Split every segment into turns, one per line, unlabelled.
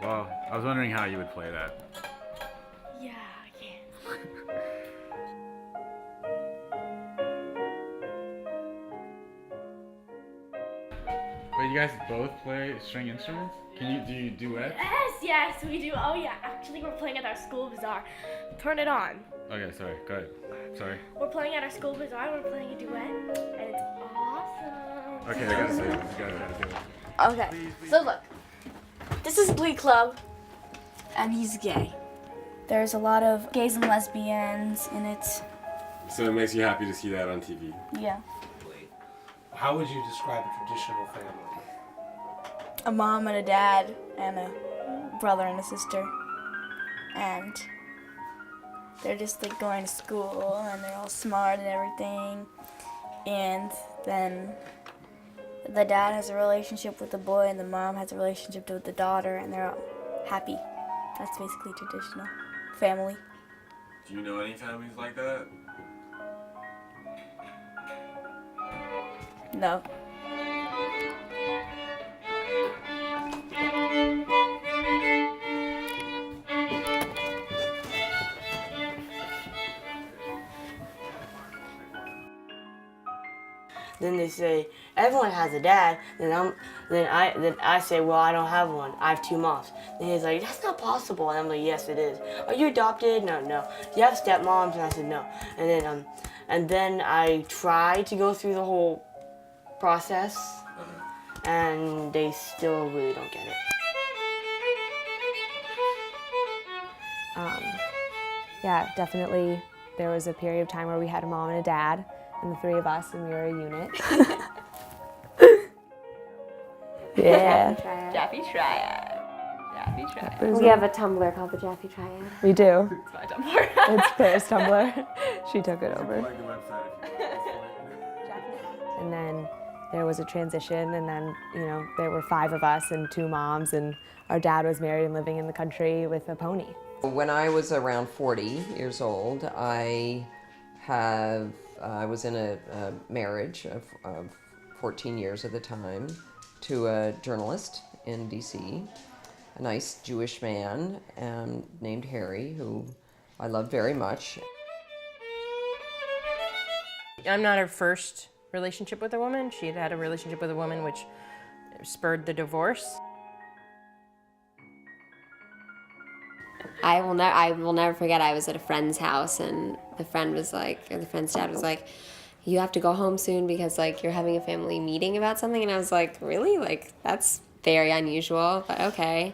Well, I was wondering how you would play that.
Yeah, I can.
Wait, you guys both play string instruments? Do you duet?
Yes, we do. Oh yeah, actually we're playing at our school bazaar. Turn it on.
Okay, sorry, go ahead. Sorry.
We're playing at our school bazaar, we're playing a duet, and it's awesome.
Okay, I gotta say this. Gotta do it.
Okay, so look. This is Glee Club, and he's gay. There's a lot of gays and lesbians in it.
So it makes you happy to see that on TV.
Yeah.
How would you describe a traditional family?
A mom and a dad and a brother and a sister. And they're just like going to school and they're all smart and everything. And then the dad has a relationship with the boy and the mom has a relationship with the daughter and they're all happy. That's basically traditional family.
Do you know any families like that?
No.
Then they say everyone has a dad. Then I say, well, I don't have one. I have two moms. Then he's like, that's not possible. And I'm like, yes, it is. Are you adopted? No. Do you have stepmoms? And I said no. And then I tried to go through the whole process, and they still really don't get it.
Yeah, definitely. There was a period of time where we had a mom and a dad, and the three of us, and we were a unit. Yeah.
Jaffe Triad.
We have a Tumblr called the Jaffe Triad.
We do.
It's my Tumblr.
It's Claire's Tumblr. She took it over.
Like the website if you
And then there was a transition, and then, there were 5 of us and 2 moms, and our dad was married and living in the country with a pony.
When I was around 40 years old, I was in a marriage of 14 years at the time to a journalist in DC, a nice Jewish man named Harry, who I loved very much.
I'm not her first relationship with a woman. She had had a relationship with a woman which spurred the divorce.
I will never forget. I was at a friend's house, and the friend's dad was like, "You have to go home soon because you're having a family meeting about something." And I was like, "Really? That's very unusual, but okay."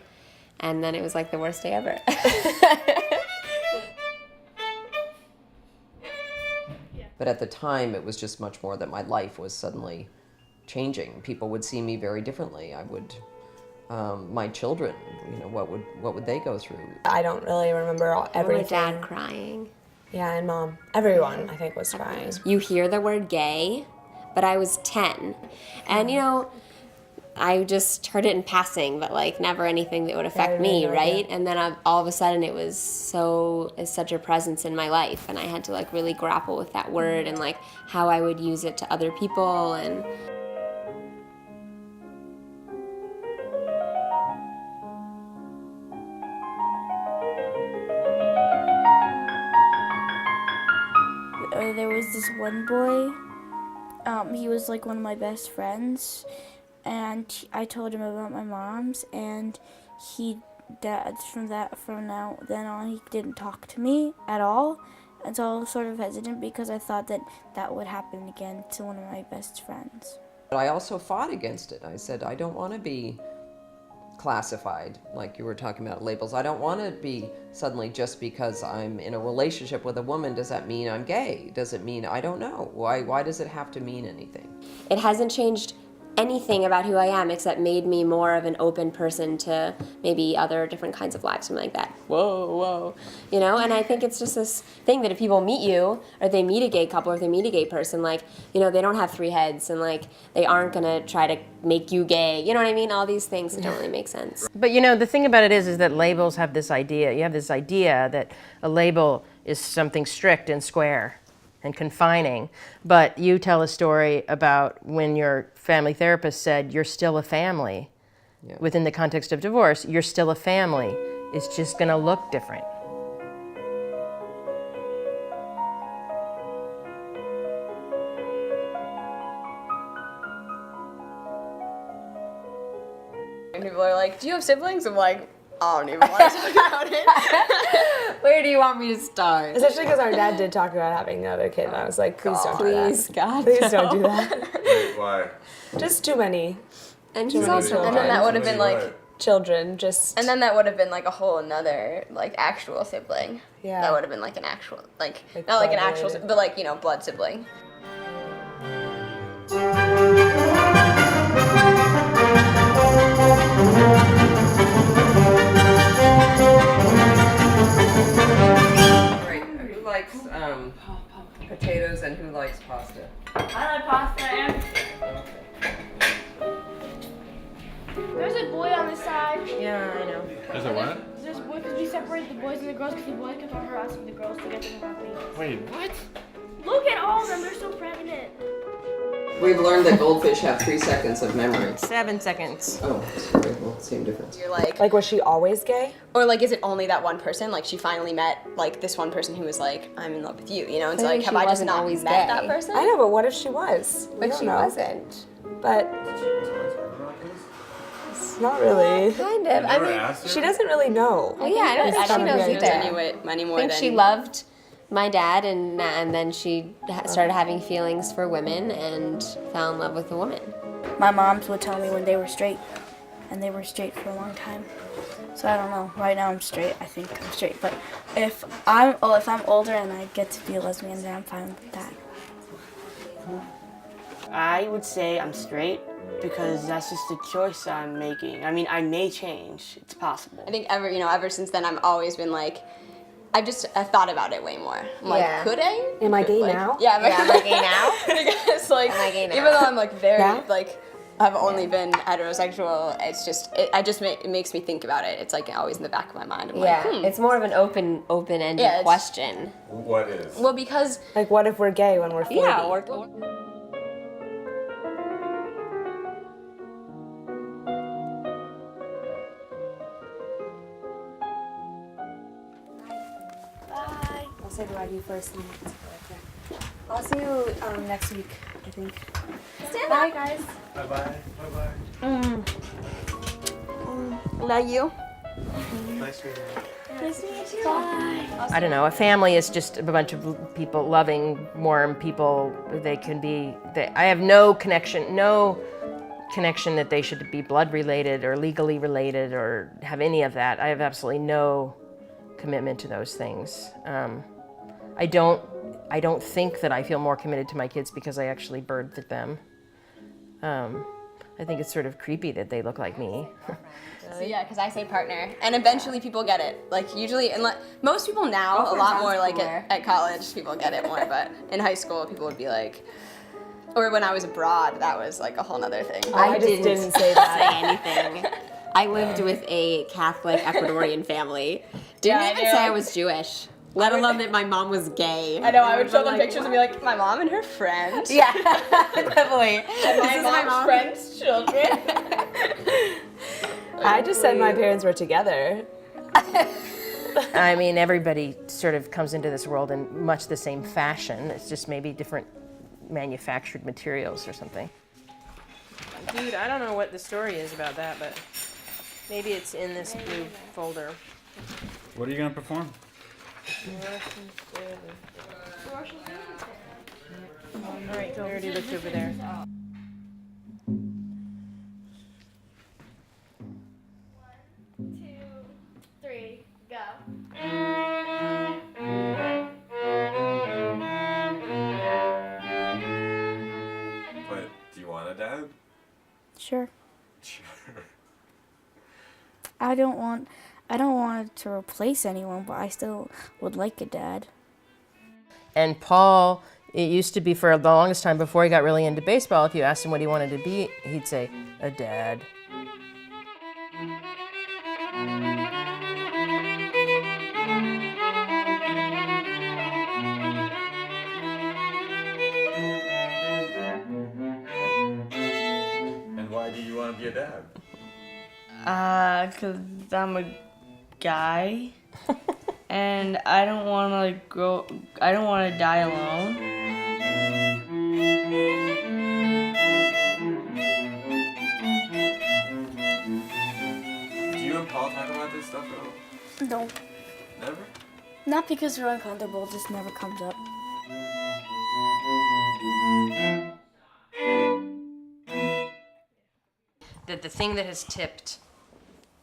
And then it was the worst day ever.
But at the time, it was just much more that my life was suddenly changing. People would see me very differently. My children, what would they go through?
I don't really remember everything.
My dad crying.
Yeah, and Mom. Everyone, I think, was crying.
You hear the word gay, but I was 10. And, I just heard it in passing, but never anything that would affect me, right? And then all of a sudden it was such a presence in my life, and I had to really grapple with that word and how I would use it to other people. And
there was this one boy, he was one of my best friends, and I told him about my mom's, and from then on he didn't talk to me at all, and so I was sort of hesitant because I thought that would happen again to one of my best friends.
But I also fought against it. I said, I don't want to be classified, like you were talking about labels. I don't want to be suddenly, just because I'm in a relationship with a woman, does that mean I'm gay? Does it mean, I don't know. Why does it have to mean anything?
it hasn't changed anything about who I am except made me more of an open person to maybe other different kinds of lives, something like that. Whoa. And I think it's just this thing that if people meet you, or they meet a gay couple, or if they meet a gay person, they don't have 3 heads, and they aren't gonna try to make you gay, you know what I mean? All these things that don't really make sense.
But the thing about it is that labels have this idea. You have this idea that a label is something strict and square and confining, but you tell a story about when your family therapist said, you're still a family.
Yeah.
within the context of divorce, you're still a family. It's just going to look different.
And people are like, do you have siblings? I'm like, I don't even want to talk about it.
Where do you want me to start?
Especially because our dad did talk about having another kid, and I was like, please don't do
Please,
that.
God,
Please
no.
don't do that.
Wait, why?
Just too many
And he's
Too many
also,
why?
And then that would have
Too
been
many
like,
what?
children, just.
and then that would have been like a whole another like actual sibling.
Yeah.
That would have been like an actual
Like
not like an
blood
actual,
related.
but like blood sibling.
Right. Who likes potatoes and who likes pasta?
I like pasta and there's a boy on the side.
Yeah, I know.
There's a what?
There's a boy because we separate the boys and the girls because the boys kept on harassing the girls to get them happy.
Wait, what?
Look at all of them, they're so pregnant.
We've learned that goldfish have 3 seconds of memory.
7 seconds.
Oh, sorry. Well, same difference.
You're like,
Like, was she always gay?
or like, is it only that one person? Like, she finally met like this one person who was like, I'm in love with you, you know? It's
I
like,
think
have
she
I just
wasn't
not
always
met
gay.
that person?
I know, but what if she was? We
but
don't
she
know.
wasn't.
But it's not really.
Kind of. I
Never
mean,
asked her?
She doesn't really know.
yeah, I don't think
I
she
don't
knows
think
either.
any more
I think
than
she loved my dad, and then she started having feelings for women and fell in love with a woman.
My moms would tell me when they were straight, and they were straight for a long time. So I don't know. Right now I'm straight. I think I'm straight. But if I'm older and I get to be a lesbian, then I'm fine with that.
I would say I'm straight because that's just a choice I'm making. I mean, I may change. It's possible.
I think ever since then, I've always been like, I've thought about it way more. I'm like,
Yeah.
could I?
Am I gay
Like,
now?
Yeah,
Am I gay now?
because like,
Am I gay now?
even though I'm like very
Yeah?
like, I've only been heterosexual. It's just, it makes me think about it. It's like always in the back of my mind. I'm
Yeah,
like,
it's more of an open-ended
Yeah, it's-
question.
What is?
Well, because
Like, what if we're gay when we're 40?
Yeah, or
Bye.
I'll say bye to you first. I'll see you next week, I think. Bye, guys.
Bye-bye. Bye-bye.
love you.
Nice meeting you.
Nice to meet you. Bye.
I don't know. A family is just a bunch of people, loving, warm people. They can be. I have no connection that they should be blood related or legally related or have any of that. I have absolutely no commitment to those things. I don't think that I feel more committed to my kids because I actually birthed them. I think it's sort of creepy that they look like me.
So yeah, because I say partner, and eventually people get it. Like usually, and most people now, a lot more like at college, people get it more. But in high school, people would be like, or when I was abroad, that was like a whole nother thing.
I just didn't say that.
say anything. I lived with a Catholic Ecuadorian family. Didn't
Yeah,
even
they're
say I
like-
was Jewish, let alone that my mom was gay.
I know, I would show
But,
them
like,
pictures and be like, my mom and her friend.
Yeah, definitely.
My mom's friend's children.
I just said my parents were together.
I mean, everybody sort of comes into this world in much the same fashion. It's just maybe different manufactured materials or something. Dude, I don't know what the story is about that, but maybe it's in this blue folder.
What are you gonna perform?
All right, I already looked over there.
1, 2, 3, go.
But do you want a dad?
Sure.
Sure.
I don't want to replace anyone, but I still would like a dad.
And Paul, it used to be for the longest time before he got really into baseball, if you asked him what he wanted to be, he'd say, a dad.
And why do you want to be a dad?
dad because I'm a guy, and I don't want to like grow. I don't want to die alone.
Do you and Paul talk about this stuff at all?
No,
Never?
not because we're uncomfortable. It just never comes up.
That the thing that has tipped,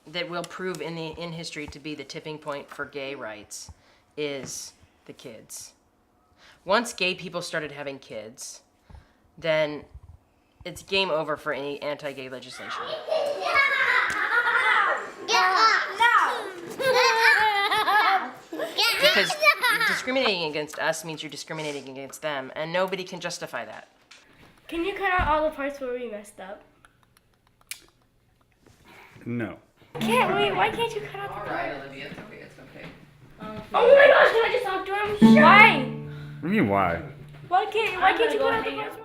that will prove in history to be the tipping point for gay rights, is the kids. Once gay people started having kids, then it's game over for any anti-gay legislation. Because discriminating against us means you're discriminating against them, and nobody can justify that.
Can you cut out all the parts where we messed up?
No.
Can't we? Why can't you cut out the parts?
Olivia, it's okay, it's okay.
Oh my gosh, can I just talk to him? Why?
What do you mean, why?
Why can't you cut out the parts?